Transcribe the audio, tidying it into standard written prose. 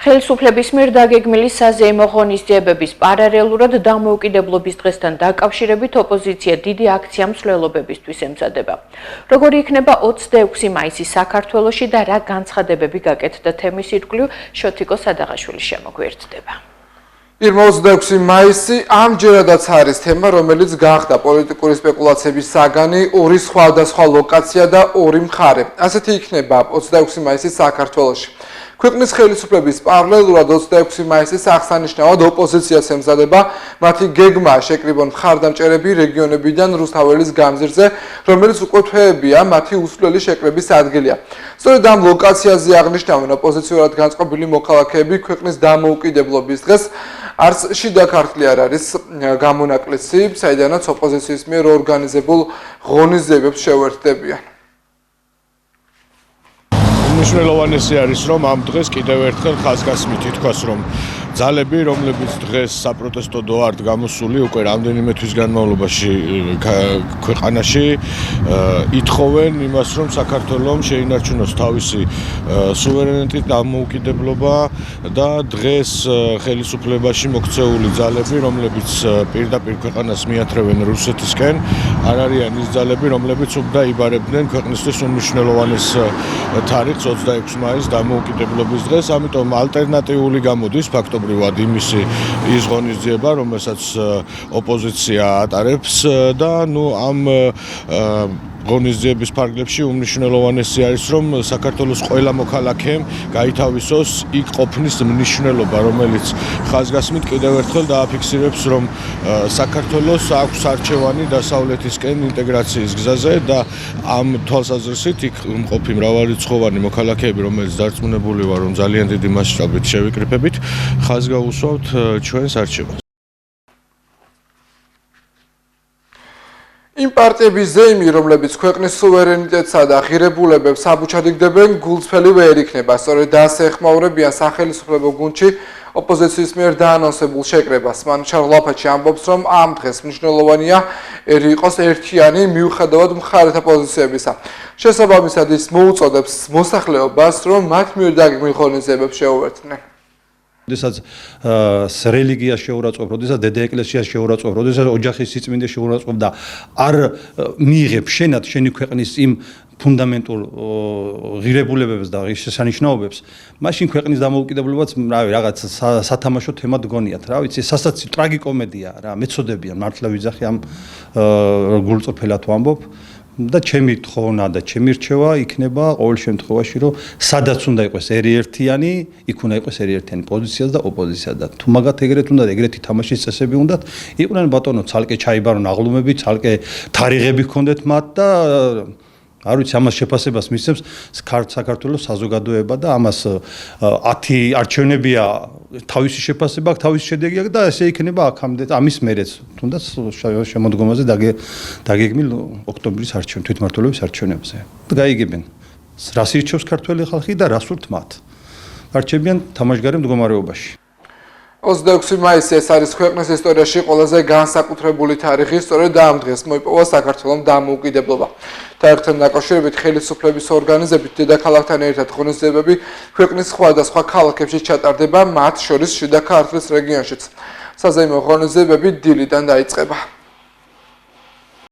ხელისუფლების მიერ დაგეგმილი საზეიმო ღონისძიებების პარალელურად დამოუკიდებლობის დღესთან დაკავშირებით ოპოზიცია დიდი აქცია მსვლელობებისთვის ემზადება. Როგორი იქნება 26 მაისი საქართველოში და რა განცხადებები გაკეთდა თემის ირგვლივ, შოთიკო სადაღაშვილი შემოგვიერთდება. 26 მაისი ამჯერადაც არის თემა, რომელიც გახდა პოლიტიკური სპეკულაციების საგანი, ორი სხვადასხვა ლოკაცია და ორი მხარე. ასეთი იქნება 26 მაისი საქართველოში. ქვეყნის ხელისუფლების პარალელურად 26 მაისის აღსანიშნავად ოპოზიციას ემზადება მათი გეგმა შეკრიბონ მხარდამჭერები რეგიონებიდან რუსთაველის გამზირზე, რომელიც უკვე თვეებია მათი უსვლელი შეკრების ადგილია. სწორედ ამ ლოკაციაზე აღნიშნავენ ოპოზიციურად განწყობილი მოქალაქეები ქვეყნის დამოუკიდებლობის დღეს არც შიდა ქართლი არ არის გამონაკლისი, საიდანაც ოპოზიციის მიერ ორგანიზებულ ღონისძიებებს შეუერთდებიან. მნიშვნელოვანესი არის, რომ ამ დღეს კიდევ ერთხელ ხაზგასმით ითქვას, რომ ძალები, რომლებიც დღეს საპროტესტოდო ართ გამოსული უკვე რამდენიმე თვის განმავლობაში ქვეყანაში, ითხოვენ იმას, რომ საქართველომ შეინარჩუნოს თავისი სუვერენიტეტი, დამოუკიდებლობა და დღეს ხელისუფლებაში მოქცეული ძალები, რომლებიც პირდაპირ ქვეყანას მიათრევენ რუსეთისკენ, არ არიან ის ძალები, რომლებიც უბდაიბარებდნენ ქვეყნისთვის უმნიშვნელოვანეს თარიღს 26 მაისს დამოუკიდებლობის დღეს, ამიტომ ალტერნატიული გამოდის ფაქტობრივად იმისი ის ღონისძიება, რომელსაც ოპოზიცია ატარებს და ამ ღონისძიების ფარგლებში უმნიშვნელოვანესი არის, რომ საქართველოს ყველა მოქალაქემ გაითავისოს იქ ყოფნის მნიშვნელობა, რომელიც ხაზგასმით კიდევ ერთხელ დააფიქსირებს, რომ საქართველოს აქვს არჩევანი დასავლეთისკენ ინტეგრაციის გზაზე და ამ თვალსაზრისით იქ მყოფი მრავალრიცხოვანი მოქალაქეები, რომელიც დარწმუნებული ვარ, რომ ძალიან დიდი მასშტაბით შევიკრიფებით, ხაზგაუსვავთ ჩვენს არჩევანს. იმ პარტიების ზეიმი, რომლებიც ქვეყნის სუვერენიტეტსა და ღირებულებებს საბუჩად იგდებენ, გულწრფელი ვერ იქნება. სწორედ ასე ეხმაურებიან სახელმწიფო გუნდში ოპოზიციის მიერ დაანონსებულ შეკრებას. მან შარლაფაჩი ამბობს, რომ ამ დღეს მნიშვნელოვანია იყოს ერთიანი მიუხედავად მხარეთა პოზიციებისა. შესაბამისად ის მოუწოდებს მოსახლეობას, რომ მათ მიერ დაგეგმილ ღონისძიებებს შეუერთდნენ. როდესაც რელიგიას შეურაცხყოფ, როდესაც დედა ეკლესიას შეურაცხყოფ, როდესაც ოჯახის სიწმინდეს შეურაცხყოფ და არ მიიღებ შენად შენი ქვეყნის იმ ფუნდამენტურ ღირებულებებს და შესანიშნაობებს, მაშინ ქვეყნის დამოუკიდებლობაც, რაღაც სათამაშო თემად გონიათ, რა ვიცი, სასაცილო ტრაგიკომედია რა, მეცოდებიან მართლა ვიძახი ამ გულწრფელად ვამბობ. და ჩემი თხოვნა და ჩემი რჩევა იქნება ყოველ შემთხვევაში, რომ სადაც უნდა იყოს ერთიანი, იქ უნდა იყოს ერთიანი პოზიციაც და ოპოზიცია და თუ მაგათ ეგრეთ უნდა ეგრეთი თამაშის წესები უნდათ, იყვნენ ბატონო ცალკე ჩაიბარონ აღლუმები, ცალკე თარიღები ჰქონდეთ მათ და არ ვიცი ამას შეფასებას მისცემს საქართველოს საზოგადოება და ამას 10 არჩევნებია თავისი შეფასება აქვს, თავისი შედეგი აქვს და ესე იქნება აქამდე ამის მერეც თუნდაც შემოდგომაზე დაგეგმილ ოქტომბრის არჩევნებს, თვითმმართველობის არჩევნებზე. და გაიგებენ რას ირჩევს ქართველი ხალხი და რას ურთ მათ. არჩევიან თამაშგარე მდგომარეობაში. 26 მაისი ეს არის ქვეყნის ისტორიაში ყველაზე განსაკუთრებული თარიღი, სწორედ ამ დღეს მოიპოვა საქართველოს დამოუკიდებლობა. თარიღთან დაკავშირებით ხელისუფლების ორგანიზებით დედაქალაქთან ერთად ღონისძიებები ქვეყნის სხვადასხვა ქალაქებში ჩატარდება, მათ შორის შიდა ქართლის რეგიონშიც. საზეიმო ღონისძიებები დილიდან დაიწყება.